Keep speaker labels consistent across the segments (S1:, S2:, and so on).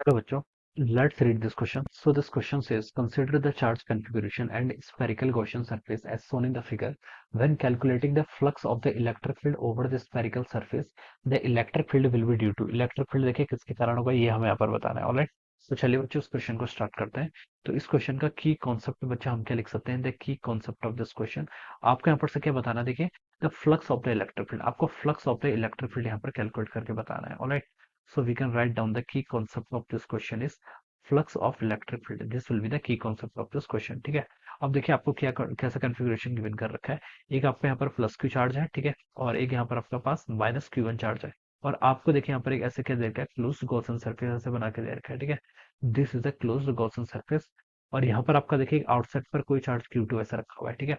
S1: Hello बच्चों, let's read this question. So this question says, consider the charge configuration and spherical Gaussian surface as shown in the figure. When calculating the flux of the electric field over the spherical surface, the electric field will be due to electric field देखिए किसके कारण होगा ये हमें यहाँ पर बताना है. ऑलराइट, तो चलिए बच्चों इस क्वेश्चन को स्टार्ट करते हैं. तो इस क्वेश्चन का की कॉन्सेप्ट बच्चा हम क्या लिख सकते हैं. The key concept of this question आपको यहाँ पर से क्या बताना है. देखिए the flux of the electric field, आपको flux of the electric field यहाँ पर कैलकुलेट करके बताना है. Alright, so we can write down the key concept of this question is flux of electric field. This will be the key concept of this question. ठीक है. अब देखिए आपको क्या कैसा कॉन्फ़िगरेशन गिवन कर रखा है. एक आपका यहाँ पर प्लस क्यू चार्ज है, ठीक है, और एक यहाँ पर आपका पास माइनस क्यू वन चार्ज है. और आपको देखिए यहाँ पर एक ऐसे क्या दे रखा है, क्लोज्ड गॉसियन सरफेस ऐसे बना के दे रखा है. ठीक है, this is the closed Gaussian surface. और यहाँ पर आपका देखिए आउटसाइड पर कोई चार्ज Q2 ऐसा रखा हुआ है. ठीक है,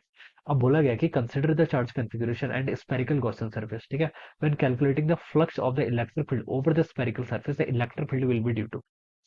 S1: अब बोला गया कि consider the charge configuration and spherical Gaussian surface. ठीक है, when calculating the flux of the electric field over the spherical surface, the electric field will be due to.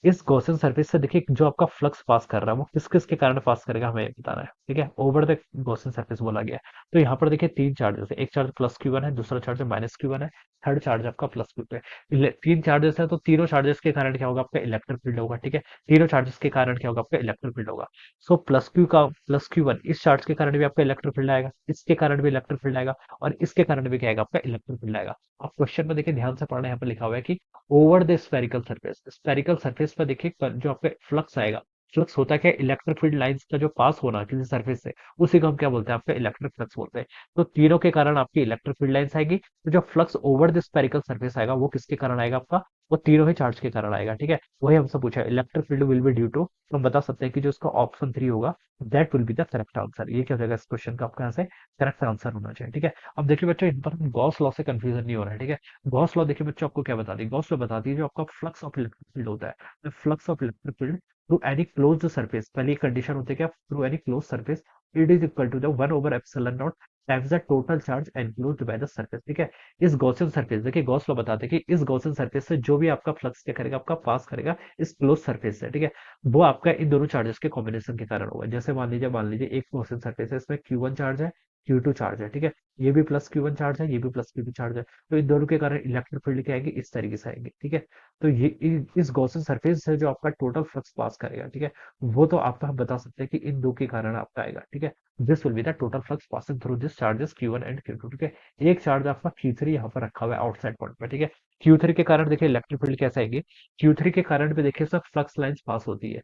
S1: इस गॉसियन सरफेस से देखिए जो आपका फ्लक्स पास कर रहा है वो किस किस के कारण पास करेगा हमें बताना है. ठीक है, ओवर द गॉसियन सरफेस बोला गया है. तो यहाँ पर देखिए तीन चार्जेस है. एक चार्ज प्लस क्यू वन है, दूसरा चार्ज माइनस क्यू वन है, थर्ड चार्ज आपका प्लस क्यू पे. तीन चार्जेस है तो तीनों चार्जेस के कारण क्या होगा, आपका इलेक्ट्रिक फील्ड होगा. ठीक है, तीनों चार्जेस के कारण क्या होगा, आपका इलेक्ट्रिक फील्ड होगा. सो प्लस क्यू वन इस चार्ज के कारण भी आपका इलेक्ट्रिक फील्ड आएगा, इसके कारण भी इलेक्ट्रिक फील्ड आएगा, और इसके कारण भी क्या आएगा, आपका इलेक्ट्रिक फील्ड आएगा. आप क्वेश्चन में देखिए ध्यान से पढ़ना, यहाँ पर लिखा हुआ है कि over the spherical surface. Spherical surface पर देखिए जो आपका फ्लक्स आएगा, फ्लक्स होता है क्या, इलेक्ट्रिक फील्ड लाइंस का जो पास होना किसी सरफेस से, उसी को हम क्या बोलते हैं, आपका इलेक्ट्रिक फ्लक्स बोलते हैं. तो तीनों के कारण आपकी इलेक्ट्रिक फील्ड लाइंस आएगी. तो जो flux over the spherical surface आएगा वो किसके कारण आएगा, आपका वो तीनों ही चार्ज के कारण आएगा. ठीक है, वही हमसे पूछा है electric field will be due to. तो हम बता सकते हैं कि जो इसका ऑप्शन 3 होगा that will be the correct answer. ये क्या हो जाएगा, इस क्वेश्चन का आपका यहाँ से करेक्ट आंसर होना चाहिए. ठीक है, अब देखिए बच्चों इन पर गॉस लॉ से कंफ्यूजन नहीं हो रहा है. ठीक है, गॉस लॉ देखिए बच्चों आपको क्या बताती है, गॉस लॉ बताती है जो आपका फ्लक्स ऑफ इलेक्ट्रिक फील्ड होता है, flux of electric field through any closed surface. पहली कंडीशन होती है क्या, through any close surface it is equal to the 1 over epsilon not times the total charge enclosed by the surface. ठीक है, इस Gaussian surface देखिए Gauss law बताते हैं कि इस गॉसियन सरफेस से जो भी आपका फ्लक्स क्या करेगा, आपका पास करेगा इस क्लोज सरफेस से. ठीक है, वो आपका इन दोनों चार्जेस के कॉम्बिनेशन के कारण होगा. जैसे मान लीजिए एक गॉसियन सरफेस है, इसमें Q1 चार्ज है, Q2 चार्ज है. ठीक है, ये भी प्लस Q1 चार्ज है, ये भी प्लस Q2 चार्ज है. तो इन दोनों के कारण इलेक्ट्रिक फील्ड क्या आएगी, इस तरीके से आएगी. ठीक है, तो ये इस गॉसियन सरफेस से जो आपका टोटल फ्लक्स पास करेगा, ठीक है, वो तो आपका हम बता सकते हैं कि इन दो के कारण आपका आएगा. ठीक है, this will be the total flux passing through this charges Q1 and Q2. ठीक है, एक चार्ज आपका Q3 यहाँ पर रखा हुआ है आउटसाइड पॉइंट पे. ठीक है, Q3 के कारण देखिए इलेक्ट्रिक फील्ड कैसे आएगी, Q3 के कारण भी देखिए सब फ्लक्स लाइंस पास होती है.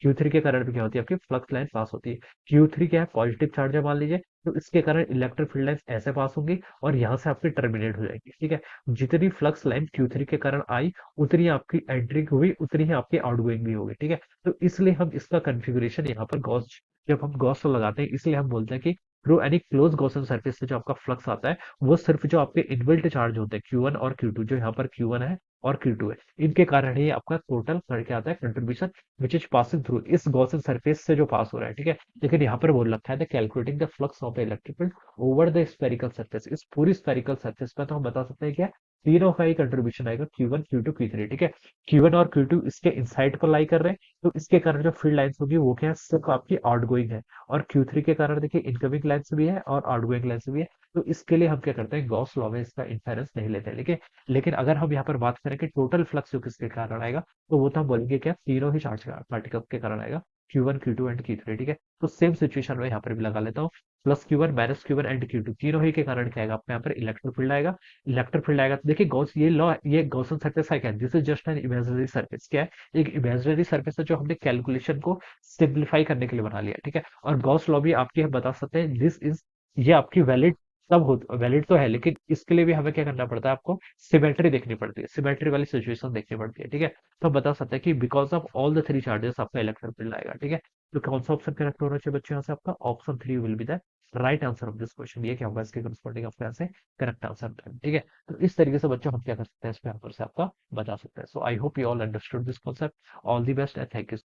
S1: Q3 के कारण भी क्या होती है, आपकी फ्लक्स लाइन पास होती है. Q3 क्या है, पॉजिटिव चार्ज है मान लीजिए, तो इसके कारण इलेक्ट्रिक फील्ड लाइंस ऐसे पास होंगी और यहाँ से आपकी टर्मिनेट हो जाएगी. ठीक है, जितनी फ्लक्स लाइन Q3 के कारण आई उतनी आपकी एंट्री हुई, उतनी ही आपकी आउटगोइंग भी होगी. ठीक है, तो इसलिए हम इसका कॉन्फ़िगरेशन यहाँ पर गॉस, जब हम गॉस लॉ लगाते हैं इसलिए हम बोलते हैं कि through any close Gaussian surface से जो आपका फ्लक्स आता है वो सिर्फ जो आपके इनबिल्ट चार्ज होते हैं Q1 और Q2, जो यहाँ पर Q1 है और Q2 है, इनके कारण ही आपका टोटल करके आता है contribution which is passing through इस गॉसियन सरफेस से जो पास हो रहा है. ठीक है, लेकिन यहाँ पर बोल रखा है the calculating the flux of the electric field over the spherical surface. इस पूरी स्फेरिकल सरफेस पर तो हम बता सकते हैं क्या, तीनों का ही कंट्रीब्यूशन आएगा Q1 Q2 Q3. ठीक है, Q1 और Q2 इसके इनसाइड पर लाई कर रहे हैं, तो इसके कारण जो फील्ड लाइंस होगी वो क्या है, सिर्फ आपकी आउटगोइंग है. और Q3 के कारण देखिए इनकमिंग लाइंस भी है और आउटगोइंग लाइंस भी है. तो इसके लिए हम क्या करते हैं, गॉस लॉ में इसका इंफेरेंस नहीं लेते हैं. लेकिन अगर हम यहाँ पर बात करें कि टोटल फ्लक्स जो किसके कारण आएगा, तो वो तो हम बोलेंगे क्या, तीनों ही चार्ज पार्टिकल के कारण आएगा, Q1 Q2 एंड Q3. ठीक है, तो सेम सिचुएशन में यहाँ पर भी लगा लेता हूँ, plus Q1 minus Q1 and Q2 तीनों ही के कारण क्या आएगा, आपको यहाँ पर इलेक्ट्रिक फील्ड आएगा. इलेक्ट्रिक फील्ड आएगा तो देखिए गॉस ये लॉ, ये गॉसन सरफेस है क्या, this is just an imaginary surface. क्या है, एक इमेजिनरी सरफेस है जो हमने कैलकुलेशन को सिंप्लीफाई करने के लिए बना लिया. ठीक है, और गॉस लॉ भी आपकी हम बता सकते हैं दिस इज, ये आपकी वैलिड तब हो, वैलिड तो है लेकिन इसके लिए भी हमें क्या करना पड़ता है, आपको सिमेट्री देखनी पड़ती है, सिमेट्री वाली सिचुएशन देखनी पड़ती है. ठीक है, तो हम बता सकते हैं कि because of all the three charges आपका इलेक्ट्रिक फील्ड आएगा. ठीक है, तो कौन सा ऑप्शन करेक्ट होना चाहिए बच्चों, यहाँ से आपका option 3 will be the right answer of this question. ये क्या होगा, इसके करस्पॉन्डिंग आपका यहाँ से करेक्ट आंसर. ठीक है, तो इस तरीके से बच्चों हम क्या कर सकते हैं, इस पे आंसर से आपका बता सकते हैं. So I hope you all understood this concept. All the best and thank you.